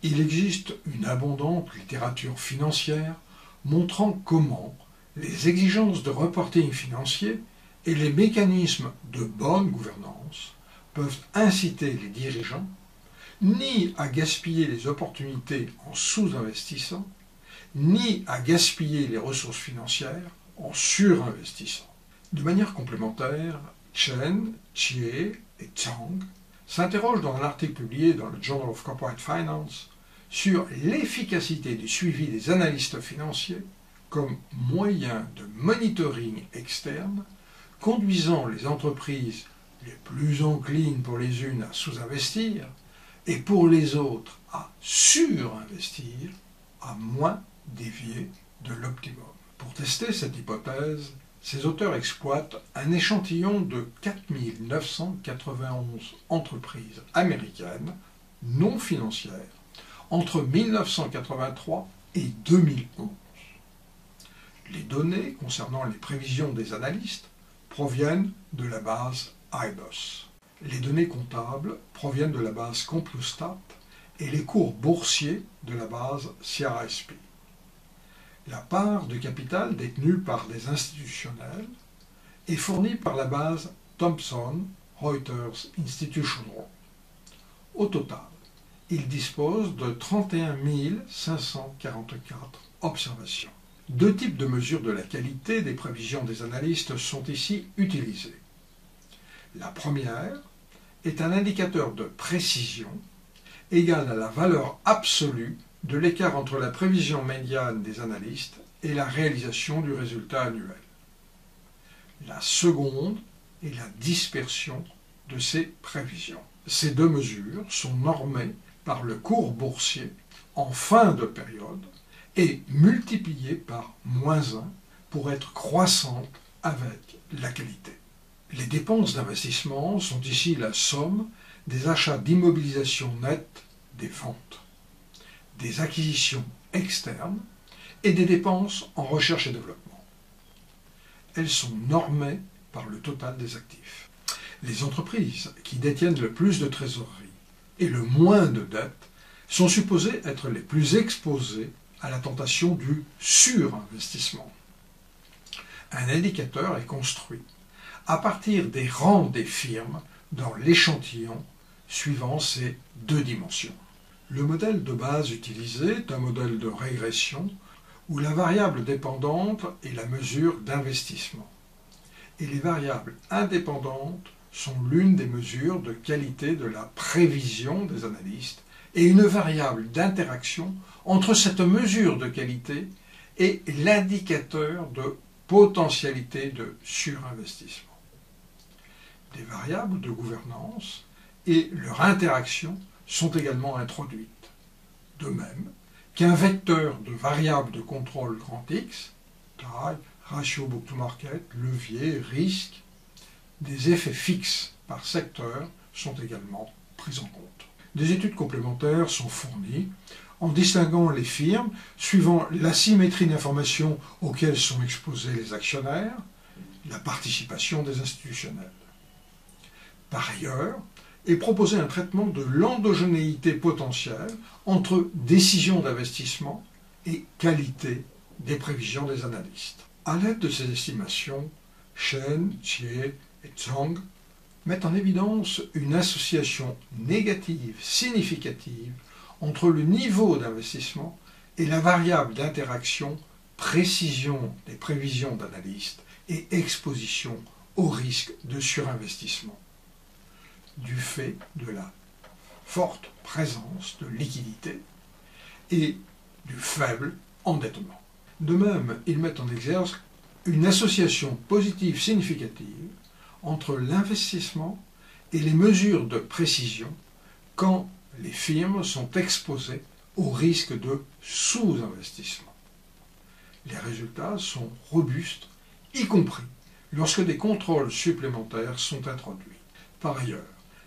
Il existe une abondante littérature financière montrant comment les exigences de reporting financier et les mécanismes de bonne gouvernance peuvent inciter les dirigeants ni à gaspiller les opportunités en sous-investissant, ni à gaspiller les ressources financières en surinvestissant. De manière complémentaire, Chen, Xie et Zhang s'interrogent dans un article publié dans le Journal of Corporate Finance sur l'efficacité du suivi des analystes financiers comme moyen de monitoring externe conduisant les entreprises les plus enclines pour les unes à sous-investir et pour les autres à surinvestir, à moins dévier de l'optimum. Pour tester cette hypothèse, ces auteurs exploitent un échantillon de 4991 entreprises américaines non financières entre 1983 et 2011. Les données concernant les prévisions des analystes proviennent de la base IBOS. Les données comptables proviennent de la base Compustat et les cours boursiers de la base CRSP. La part de capital détenue par des institutionnels est fournie par la base Thomson Reuters Institutional. Au total, il dispose de 31 544 observations. Deux types de mesures de la qualité des prévisions des analystes sont ici utilisés. La première est un indicateur de précision égal à la valeur absolue de l'écart entre la prévision médiane des analystes et la réalisation du résultat annuel. La seconde est la dispersion de ces prévisions. Ces deux mesures sont normées par le cours boursier en fin de période et multipliées par -1 pour être croissantes avec la qualité. Les dépenses d'investissement sont ici la somme des achats d'immobilisation nette des ventes, des acquisitions externes et des dépenses en recherche et développement. Elles sont normées par le total des actifs. Les entreprises qui détiennent le plus de trésorerie et le moins de dettes sont supposées être les plus exposées à la tentation du surinvestissement. Un indicateur est construit à partir des rangs des firmes dans l'échantillon suivant ces deux dimensions. Le modèle de base utilisé est un modèle de régression où la variable dépendante est la mesure d'investissement et les variables indépendantes sont l'une des mesures de qualité de la prévision des analystes et une variable d'interaction entre cette mesure de qualité et l'indicateur de potentialité de surinvestissement. Des variables de gouvernance et leur interaction sont également introduites, de même qu'un vecteur de variables de contrôle grand X, taille, ratio book to market, levier, risque, des effets fixes par secteur sont également pris en compte. Des études complémentaires sont fournies en distinguant les firmes suivant l'asymétrie d'informations auxquelles sont exposés les actionnaires, la participation des institutionnels. Par ailleurs, est proposé un traitement de l'endogénéité potentielle entre décision d'investissement et qualité des prévisions des analystes. À l'aide de ces estimations, Chen, Xie et Zhang mettent en évidence une association négative significative entre le niveau d'investissement et la variable d'interaction précision des prévisions d'analystes et exposition au risque de surinvestissement, du fait de la forte présence de liquidité et du faible endettement. De même, ils mettent en exergue une association positive significative entre l'investissement et les mesures de précision quand les firmes sont exposées au risque de sous-investissement. Les résultats sont robustes, y compris lorsque des contrôles supplémentaires sont introduits. Par ailleurs,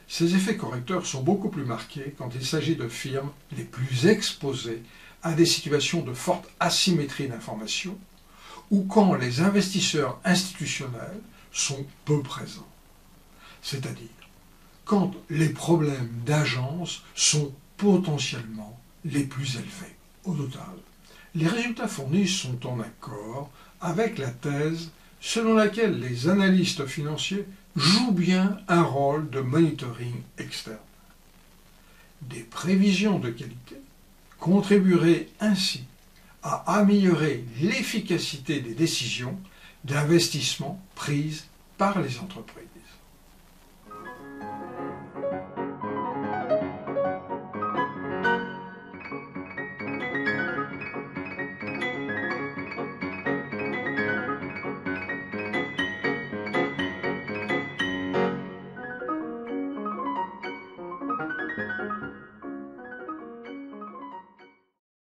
ces effets correcteurs sont beaucoup plus marqués quand il s'agit de firmes les plus exposées à des situations de forte asymétrie d'information ou quand les investisseurs institutionnels sont peu présents, c'est-à-dire quand les problèmes d'agence sont potentiellement les plus élevés. Au total, les résultats fournis sont en accord avec la thèse selon laquelle les analystes financiers jouent bien un rôle de monitoring externe. Des prévisions de qualité contribueraient ainsi à améliorer l'efficacité des décisions d'investissement prises par les entreprises.